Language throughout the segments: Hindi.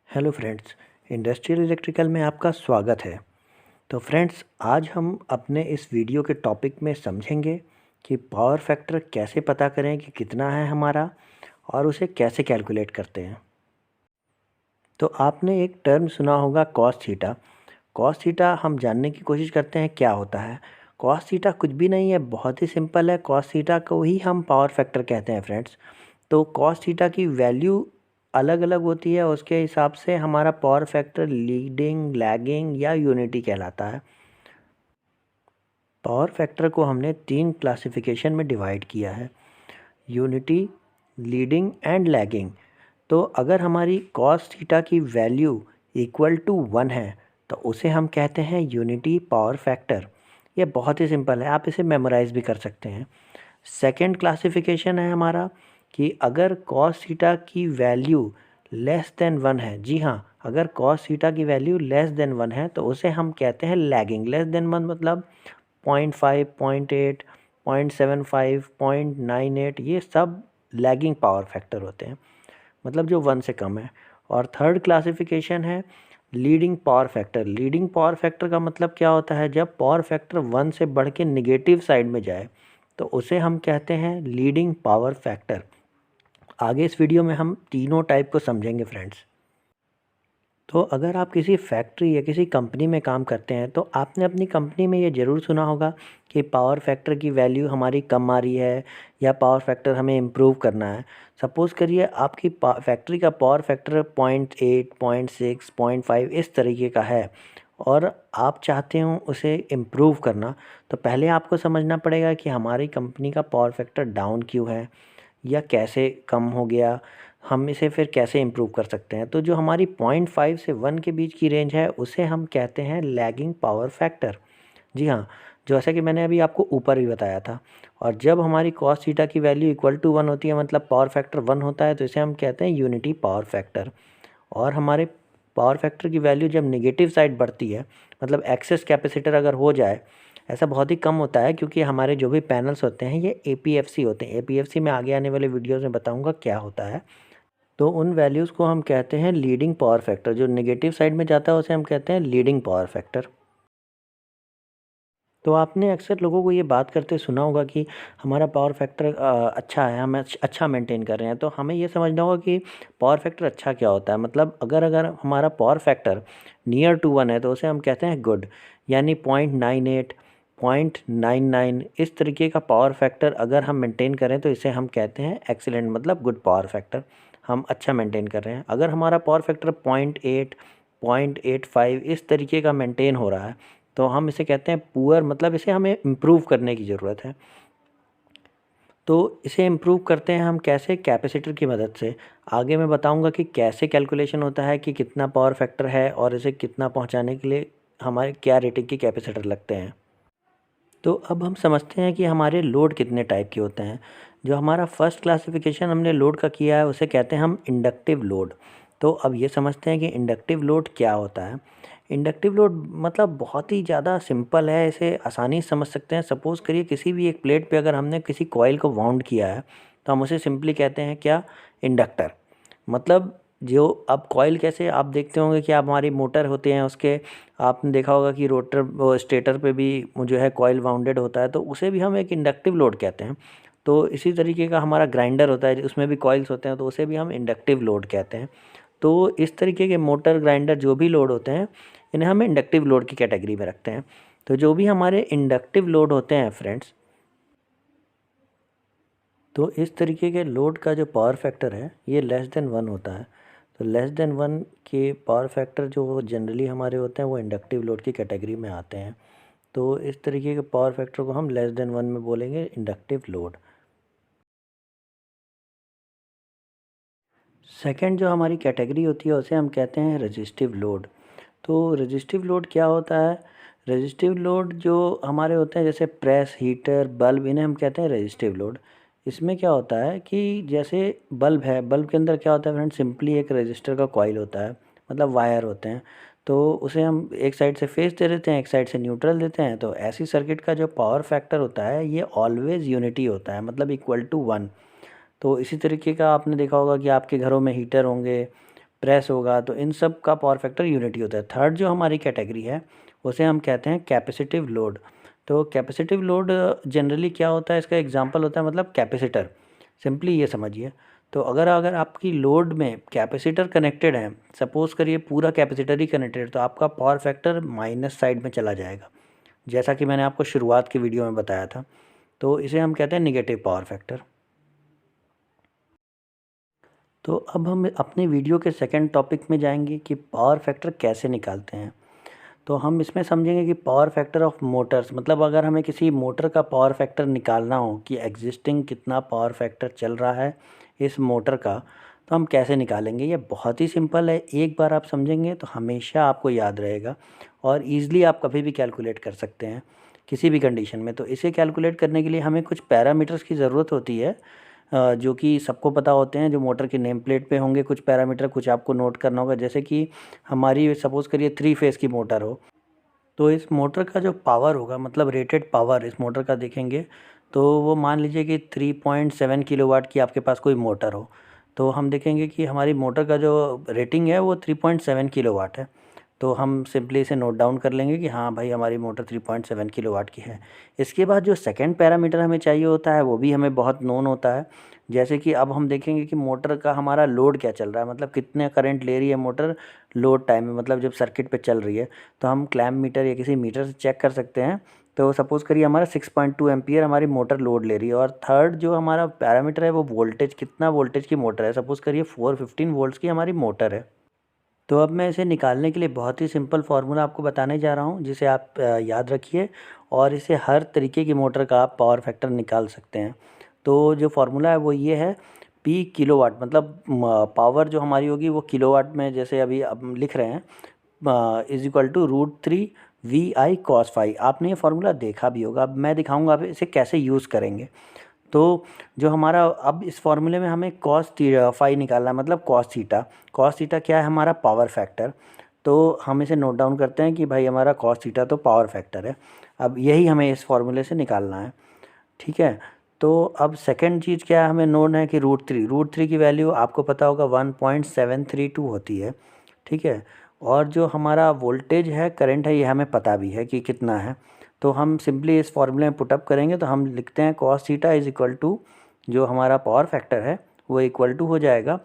हेलो फ्रेंड्स, इंडस्ट्रियल इलेक्ट्रिकल में आपका स्वागत है। तो फ्रेंड्स, आज हम अपने इस वीडियो के टॉपिक में समझेंगे कि पावर फैक्टर कैसे पता करें कि कितना है हमारा और उसे कैसे कैलकुलेट करते हैं। तो आपने एक टर्म सुना होगा कॉस थीटा। कॉस थीटा हम जानने की कोशिश करते हैं क्या होता है। कॉस थीटा कुछ भी नहीं है, बहुत ही सिंपल है। कॉस थीटा को ही हम पावर फैक्टर कहते हैं फ्रेंड्स। तो कॉस थीटा की वैल्यू अलग अलग होती है, उसके हिसाब से हमारा पावर फैक्टर लीडिंग, लैगिंग या यूनिटी कहलाता है। पावर फैक्टर को हमने 3 क्लासिफिकेशन में डिवाइड किया है: यूनिटी, लीडिंग एंड लैगिंग। तो अगर हमारी कॉस थीटा की वैल्यू इक्वल टू 1 है तो उसे हम कहते हैं यूनिटी पावर फैक्टर। ये बहुत ही सिंपल है, आप इसे मेमोराइज भी कर सकते हैं। सेकंड क्लासिफिकेशन है हमारा कि अगर कॉस थीटा की वैल्यू लेस देन 1 है, जी हाँ, अगर कॉस थीटा की वैल्यू लेस देन 1 है तो उसे हम कहते हैं लैगिंग। लेस देन 1 मतलब 0.5, 0.8, 0.75, 0.98, ये सब लैगिंग पावर फैक्टर होते हैं, मतलब जो 1 से कम है। और थर्ड क्लासिफिकेशन है leading power factor. Leading power factor का मतलब क्या होता है? जब पावर फैक्टर 1 से बढ़ के निगेटिव साइड में जाए तो उसे हम कहते हैं लीडिंग पावर फैक्टर। आगे इस वीडियो में हम तीनों टाइप को समझेंगे फ्रेंड्स। तो अगर आप किसी फैक्ट्री या किसी कंपनी में काम करते हैं तो आपने अपनी कंपनी में ये ज़रूर सुना होगा कि पावर फैक्टर की वैल्यू हमारी कम आ रही है या पावर फैक्टर हमें इम्प्रूव करना है। सपोज़ करिए आपकी फैक्ट्री का पावर फैक्टर 0.8, 0.6, 0.5 इस तरीके का है और आप चाहते हो उसे इम्प्रूव करना। तो पहले आपको समझना पड़ेगा कि हमारी कंपनी का पावर फैक्टर डाउन क्यों है या कैसे कम हो गया, हम इसे फिर कैसे इम्प्रूव कर सकते हैं। तो जो हमारी 0.5 से 1 के बीच की रेंज है उसे हम कहते हैं लैगिंग पावर फैक्टर। जी हाँ, जैसा कि मैंने अभी आपको ऊपर भी बताया था। और जब हमारी कॉस थीटा की वैल्यू इक्वल टू 1 होती है, मतलब पावर फैक्टर 1 होता है, तो इसे हम कहते हैं यूनिटी पावर फैक्टर। और हमारे पावर फैक्टर की वैल्यू जब नेगेटिव साइड बढ़ती है, मतलब एक्सेस कैपेसिटर अगर हो जाए, ऐसा बहुत ही कम होता है क्योंकि हमारे जो भी पैनल्स होते हैं ये एपीएफसी होते हैं। एपीएफसी में आगे आने वाले वीडियोज़ में बताऊंगा क्या होता है। तो उन वैल्यूज़ को हम कहते हैं लीडिंग पावर फैक्टर। जो नेगेटिव साइड में जाता है उसे हम कहते हैं लीडिंग पावर फैक्टर। तो आपने अक्सर लोगों को ये बात करते सुना होगा कि हमारा पावर फैक्टर अच्छा है, हम अच्छा मेंटेन कर रहे हैं। तो हमें ये समझना होगा कि पावर फैक्टर अच्छा क्या होता है। मतलब अगर अगर हमारा पावर फैक्टर नियर टू 1 है तो उसे हम कहते हैं गुड, यानी 0.98, 0.99 इस तरीके का पावर फैक्टर अगर हम मेंटेन करें तो इसे हम कहते हैं एक्सीलेंट, मतलब गुड पावर फैक्टर। हम अच्छा मेंटेन कर रहे हैं। अगर हमारा पावर फैक्टर 0.8, 0.85 इस तरीके का मेंटेन हो रहा है तो हम इसे कहते हैं पुअर, मतलब इसे हमें इम्प्रूव करने की ज़रूरत है। तो इसे इम्प्रूव करते हैं हम कैसे? कैपेसिटर की मदद से। आगे मैं बताऊंगा कि कैसे कैलकुलेशन होता है कि कितना पावर फैक्टर है और इसे कितना पहुंचाने के लिए हमारे क्या रेटिंग के कैपेसिटर लगते हैं। तो अब हम समझते हैं कि हमारे लोड कितने टाइप के होते हैं। जो हमारा फर्स्ट क्लासिफिकेशन हमने लोड का किया है उसे कहते हैं हम इंडक्टिव लोड। तो अब ये समझते हैं कि इंडक्टिव लोड क्या होता है। इंडक्टिव लोड मतलब बहुत ही ज़्यादा सिंपल है, इसे आसानी से समझ सकते हैं। सपोज़ करिए किसी भी एक प्लेट पे अगर हमने किसी कॉइल को वाउंड किया है तो हम उसे सिंपली कहते हैं क्या? इंडक्टर। मतलब जो अब कॉइल कैसे आप देखते होंगे कि आप हमारी मोटर होते हैं उसके, आपने देखा होगा कि रोटर वो स्टेटर पे भी वो जो है कॉइल वाउंडेड होता है, तो उसे भी हम एक इंडक्टिव लोड कहते हैं। तो इसी तरीके का हमारा ग्राइंडर होता है, उसमें भी कॉइल्स होते हैं, तो उसे भी हम इंडक्टिव लोड कहते हैं। तो इस तरीके के मोटर, ग्राइंडर जो भी लोड होते हैं इन्हें हम इंडक्टिव लोड की कैटेगरी में रखते हैं। तो जो भी हमारे इंडक्टिव लोड होते हैं फ्रेंड्स, तो इस तरीके के लोड का जो पावर फैक्टर है ये लेस देन 1 होता है। तो लेस देन 1 के पावर फैक्टर जो जनरली हमारे होते हैं वो इंडक्टिव लोड की कैटेगरी में आते हैं। तो इस तरीके के पावर फैक्टर को हम लेस देन 1 में बोलेंगे इंडक्टिव लोड। सेकंड जो हमारी कैटेगरी होती है उसे हम कहते हैं रेजिस्टिव लोड। तो रेजिस्टिव लोड क्या होता है? रेजिस्टिव लोड जो हमारे होते हैं जैसे प्रेस, हीटर, बल्ब, इन्हें हम कहते हैं रेजिस्टिव लोड। इसमें क्या होता है कि जैसे बल्ब है, बल्ब के अंदर क्या होता है फ्रेंड? सिंपली एक रेजिस्टर का कॉइल होता है, मतलब वायर होते हैं। तो उसे हम एक साइड से फेस दे देते हैं, एक साइड से न्यूट्रल देते हैं। तो ऐसी सर्किट का जो पावर फैक्टर होता है ये ऑलवेज यूनिटी होता है, मतलब इक्वल टू 1। तो इसी तरीके का आपने देखा होगा कि आपके घरों में हीटर होंगे, प्रेस होगा, तो इन सब का पावर फैक्टर यूनिटी होता है। थर्ड जो हमारी कैटेगरी है उसे हम कहते हैं कैपेसिटिव लोड। तो कैपेसिटिव लोड जनरली क्या होता है, इसका एग्जांपल होता है मतलब कैपेसिटर, सिंपली ये समझिए। तो अगर अगर आपकी लोड में कैपेसिटर कनेक्टेड है, सपोज़ करिए पूरा कैपेसिटर ही कनेक्टेड, तो आपका पावर फैक्टर माइनस साइड में चला जाएगा, जैसा कि मैंने आपको शुरुआत की वीडियो में बताया था। तो इसे हम कहते हैं निगेटिव पावर फैक्टर। तो अब हम अपने वीडियो के सेकंड टॉपिक में जाएंगे कि पावर फैक्टर कैसे निकालते हैं। तो हम इसमें समझेंगे कि पावर फैक्टर ऑफ मोटर्स, मतलब अगर हमें किसी मोटर का पावर फैक्टर निकालना हो कि एग्जिस्टिंग कितना पावर फैक्टर चल रहा है इस मोटर का, तो हम कैसे निकालेंगे। ये बहुत ही सिंपल है, एक बार आप समझेंगे तो हमेशा आपको याद रहेगा और ईज़िली आप कभी भी कैलकुलेट कर सकते हैं किसी भी कंडीशन में। तो इसे कैलकुलेट करने के लिए हमें कुछ पैरामीटर्स की ज़रूरत होती है, जो कि सबको पता होते हैं, जो मोटर की नेम प्लेट पे होंगे कुछ पैरामीटर, कुछ आपको नोट करना होगा। जैसे कि हमारी सपोज़ करिए 3 फेज़ की मोटर हो, तो इस मोटर का जो पावर होगा, मतलब रेटेड पावर इस मोटर का देखेंगे, तो वो मान लीजिए कि 3.7 किलोवाट की आपके पास कोई मोटर हो, तो हम देखेंगे कि हमारी मोटर का जो रेटिंग है वो 3.7 किलोवाट है। तो हम सिंपली इसे नोट डाउन कर लेंगे कि हाँ भाई हमारी मोटर 3.7 किलोवाट की है। इसके बाद जो सेकंड पैरामीटर हमें चाहिए होता है वो भी हमें बहुत नोन होता है। जैसे कि अब हम देखेंगे कि मोटर का हमारा लोड क्या चल रहा है, मतलब कितने करंट ले रही है मोटर लोड टाइम में, मतलब जब सर्किट पे चल रही है। तो हम क्लैम्प मीटर या किसी मीटर से चेक कर सकते हैं। तो सपोज़ करिए हमारा 6.2 एम्पियर हमारी मोटर लोड ले रही है। और थर्ड जो हमारा पैरामीटर है वो वोल्टेज, कितना वोल्टेज की मोटर है। सपोज़ करिए 415 वोल्ट्स की हमारी मोटर है। तो अब मैं इसे निकालने के लिए बहुत ही सिंपल फार्मूला आपको बताने जा रहा हूँ, जिसे आप याद रखिए और इसे हर तरीके की मोटर का आप पावर फैक्टर निकाल सकते हैं। तो जो फार्मूला है वो ये है, पी किलोवाट, मतलब पावर जो हमारी होगी वो किलोवाट में, जैसे अभी अब हम लिख रहे हैं, is equal to root 3 VI cos phi. आपने ये फार्मूला देखा भी होगा, अब मैं दिखाऊंगा आप इसे कैसे यूज़ करेंगे। तो जो हमारा अब इस फॉर्मूले में हमें कॉस फाई निकालना है, मतलब कॉस थीटा। कॉस थीटा क्या है, हमारा पावर फैक्टर। तो हम इसे नोट डाउन करते हैं कि भाई हमारा कॉस थीटा तो पावर फैक्टर है। अब यही हमें इस फॉर्मूले से निकालना है, ठीक है। तो अब सेकंड चीज़ क्या है, हमें नोन है कि रूट थ्री की वैल्यू आपको पता होगा 1.732 होती है, ठीक है। और जो हमारा वोल्टेज है, करंट है, ये हमें पता भी है कि कितना है। तो हम सिंपली इस फॉर्मूले में पुटअप करेंगे तो हम लिखते हैं cos theta is equal to, जो हमारा पावर फैक्टर है वो इक्वल टू हो जाएगा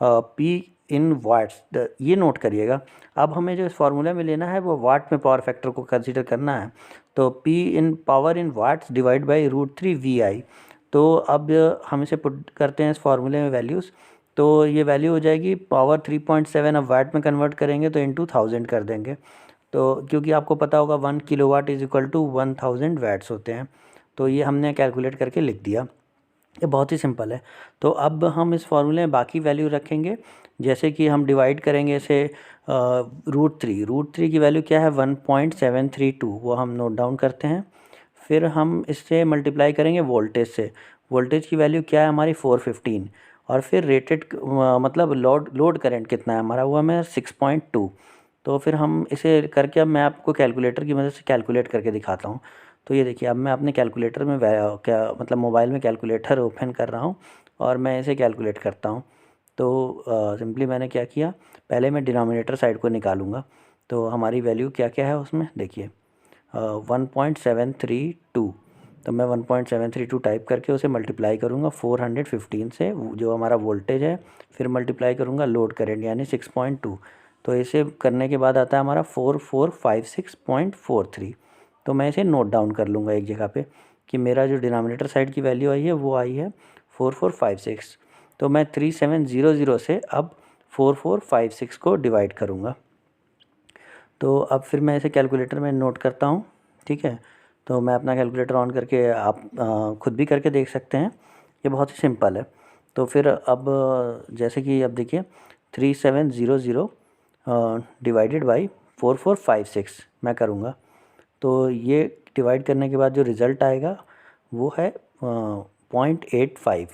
पी इन वाट्स। ये नोट करिएगा। अब हमें जो इस फार्मूले में लेना है वो वाट में पावर फैक्टर को कंसीडर करना है। तो P in power in watts divide by root 3 VI। तो अब हम इसे पुट करते हैं इस फार्मूले में वैल्यूज़। तो ये वैल्यू हो जाएगी पावर 3.7, अब वाट में कन्वर्ट करेंगे तो इंटू 1000 कर देंगे। तो क्योंकि आपको पता होगा 1 kilowatt is equal to 1000 watts होते हैं। तो ये हमने कैलकुलेट करके लिख दिया। ये बहुत ही सिंपल है। तो अब हम इस फॉर्मूले में बाकी वैल्यू रखेंगे, जैसे कि हम डिवाइड करेंगे इसे रूट थ्री की वैल्यू क्या है 1.732, वो हम नोट डाउन करते हैं। फिर हम इससे मल्टीप्लाई करेंगे वोल्टेज से। वोल्टेज की वैल्यू क्या है हमारी 415। और फिर रेटेड मतलब लोड करंट कितना है हमारा, वो हमें 6.2। तो फिर हम इसे करके, अब मैं आपको कैलकुलेटर की मदद से कैलकुलेट करके दिखाता हूँ। तो ये देखिए, अब मैं अपने कैलकुलेटर में क्या मतलब मोबाइल में कैलकुलेटर ओपन कर रहा हूँ और मैं इसे कैलकुलेट करता हूँ। तो सिंपली मैंने क्या किया, पहले मैं डिनोमिनेटर साइड को निकालूंगा। तो हमारी वैल्यू क्या क्या है उसमें देखिए, 1.732। तो मैं 1.732 टाइप करके उसे मल्टीप्लाई करूँगा 415 से, जो हमारा वोल्टेज है। फिर मल्टीप्लाई करूँगा लोड करेंट यानी 6.2। तो इसे करने के बाद आता है हमारा 4456.43। तो मैं इसे नोट डाउन कर लूँगा एक जगह पे कि मेरा जो डिनोमिनेटर साइड की वैल्यू आई है वो आई है 4456। तो मैं 3700 से अब 4456 को डिवाइड करूँगा। तो अब फिर मैं इसे कैलकुलेटर में नोट करता हूँ, ठीक है। तो मैं अपना कैलकुलेटर ऑन करके, आप खुद भी करके देख सकते हैं, ये बहुत ही सिंपल है। तो फिर अब जैसे कि अब देखिए 3700 डिवाइडेड बाई 4456 मैं करूँगा। तो ये डिवाइड करने के बाद जो रिज़ल्ट आएगा वो है 0.85,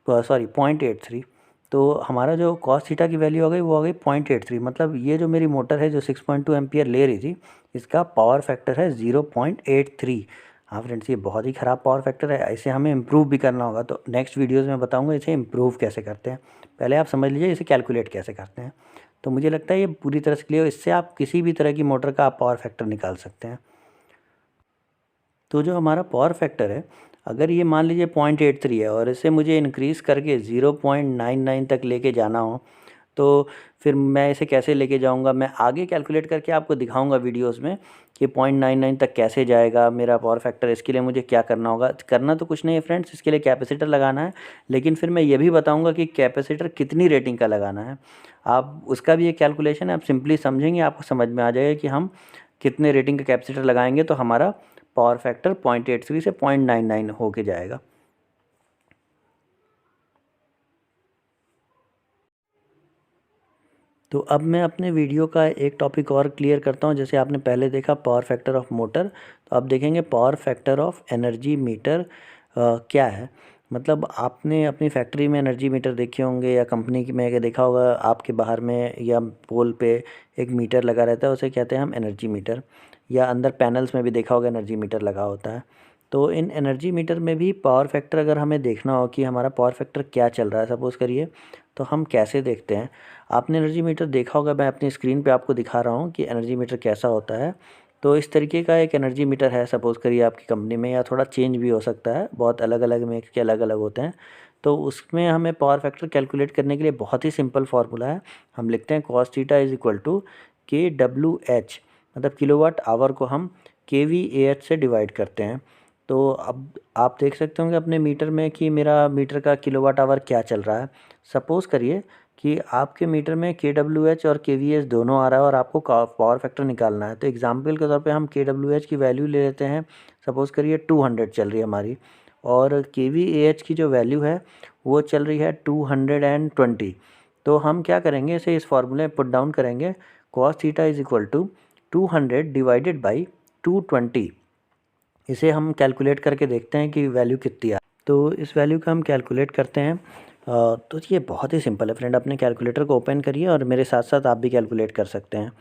सॉरी 0.83। तो हमारा जो कॉस थीटा की वैल्यू हो गई वो हो गई 0.83। मतलब ये जो मेरी मोटर है जो 6.2 एम्पियर ले रही थी, इसका पावर फैक्टर है 0.83। हाँ फ्रेंड्स, ये बहुत ही ख़राब पावर फैक्टर है, इसे हमें इम्प्रूव भी करना होगा। तो नेक्स्ट वीडियोज़ में बताऊँगा इसे इम्प्रूव कैसे करते हैं। पहले आप समझ लीजिए इसे कैलकुलेट कैसे करते हैं। तो मुझे लगता है ये पूरी तरह से क्लियर, इससे आप किसी भी तरह की मोटर का आप पावर फैक्टर निकाल सकते हैं। तो जो हमारा पावर फैक्टर है, अगर ये मान लीजिए 0.83 है और इसे मुझे इंक्रीज़ करके 0.99 तक लेके जाना हो, तो फिर मैं इसे कैसे लेके जाऊंगा, मैं आगे कैलकुलेट करके आपको दिखाऊंगा वीडियोस में कि 0.99 तक कैसे जाएगा मेरा पावर फैक्टर। इसके लिए मुझे क्या करना होगा, करना तो कुछ नहीं है फ्रेंड्स, इसके लिए कैपेसिटर लगाना है। लेकिन फिर मैं ये भी बताऊंगा कि कैपेसिटर कितनी रेटिंग का लगाना है। आप उसका भी एक कैलकुलेशन है, आप सिंपली समझेंगे आपको समझ में आ जाएगा कि हम कितने रेटिंग का कैपेसिटर लगाएंगे तो हमारा पावर फैक्टर 0.83 से 0.99 होके जाएगा। तो अब मैं अपने वीडियो का एक टॉपिक और क्लियर करता हूँ। जैसे आपने पहले देखा पावर फैक्टर ऑफ मोटर, तो अब देखेंगे power factor of energy meter क्या है। मतलब आपने अपनी फैक्ट्री में एनर्जी मीटर देखे होंगे या कंपनी की में देखा होगा, आपके बाहर में या पोल पे एक मीटर लगा रहता है, उसे कहते हैं हम एनर्जी मीटर। या अंदर पैनल्स में भी देखा होगा एनर्जी मीटर लगा होता है। तो इन एनर्जी मीटर में भी पावर फैक्टर अगर हमें देखना हो कि हमारा पावर फैक्टर क्या चल रहा है सपोज़ करिए, तो हम कैसे देखते हैं। आपने एनर्जी मीटर देखा होगा, मैं अपनी स्क्रीन पे आपको दिखा रहा हूँ कि एनर्जी मीटर कैसा होता है। तो इस तरीके का एक एनर्जी मीटर है सपोज़ करिए आपकी कंपनी में, या थोड़ा चेंज भी हो सकता है, बहुत अलग अलग मेक के अलग अलग होते हैं। तो उसमें हमें पावर फैक्टर कैलकुलेट करने के लिए बहुत ही सिंपल फार्मूला है। हम लिखते हैं cos theta is equal to KWH, मतलब किलोवाट आवर को हम KVAH से डिवाइड करते हैं। तो अब आप देख सकते होंगे अपने मीटर में कि मेरा मीटर का किलोवाट आवर क्या चल रहा है। सपोज़ करिए कि आपके मीटर में KWH और KVH दोनों आ रहा है और आपको पावर फैक्टर निकालना है। तो एग्जांपल के तौर पे हम KWH की वैल्यू ले लेते हैं, सपोज़ करिए 200 चल रही है हमारी, और KVAH की जो वैल्यू है वो चल रही है 220। तो हम क्या करेंगे, इसे इस फार्मूले में पुट डाउन करेंगे, cos theta is equal to 200 divided by 220। इसे हम कैलकुलेट करके देखते हैं कि वैल्यू कितनी आ। तो इस वैल्यू का हम कैलकुलेट करते हैं। तो ये बहुत ही सिंपल है फ्रेंड, अपने कैलकुलेटर को ओपन करिए और मेरे साथ साथ आप भी कैलकुलेट कर सकते हैं।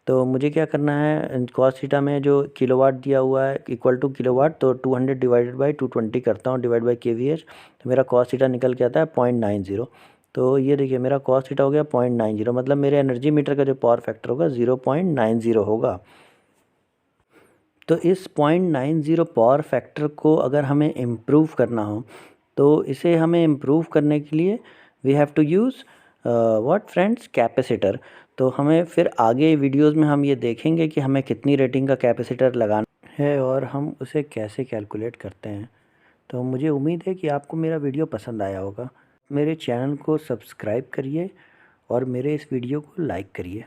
तो मुझे क्या करना है, कॉस थीटा में जो किलोवाट दिया हुआ है इक्वल टू किलोवाट, तो 200 डिवाइडेड बाई 220 करता हूँ डिवाइड बाई KVH, तो मेरा कॉस थीटा निकल के आता है 0.90। तो ये देखिए मेरा कॉस थीटा हो गया 0.90, मतलब मेरे एनर्जी मीटर का जो पावर फैक्टर होगा 0.90 होगा। तो इस 0.90 पावर फैक्टर को अगर हमें इम्प्रूव करना हो, तो इसे हमें इम्प्रूव करने के लिए we have to use what friends, capacitor. तो हमें फिर आगे वीडियोस में हम ये देखेंगे कि हमें कितनी रेटिंग का कैपेसिटर लगाना है और हम उसे कैसे कैलकुलेट करते हैं। तो मुझे उम्मीद है कि आपको मेरा वीडियो पसंद आया होगा। मेरे चैनल को सब्सक्राइब करिए और मेरे इस वीडियो को लाइक करिए।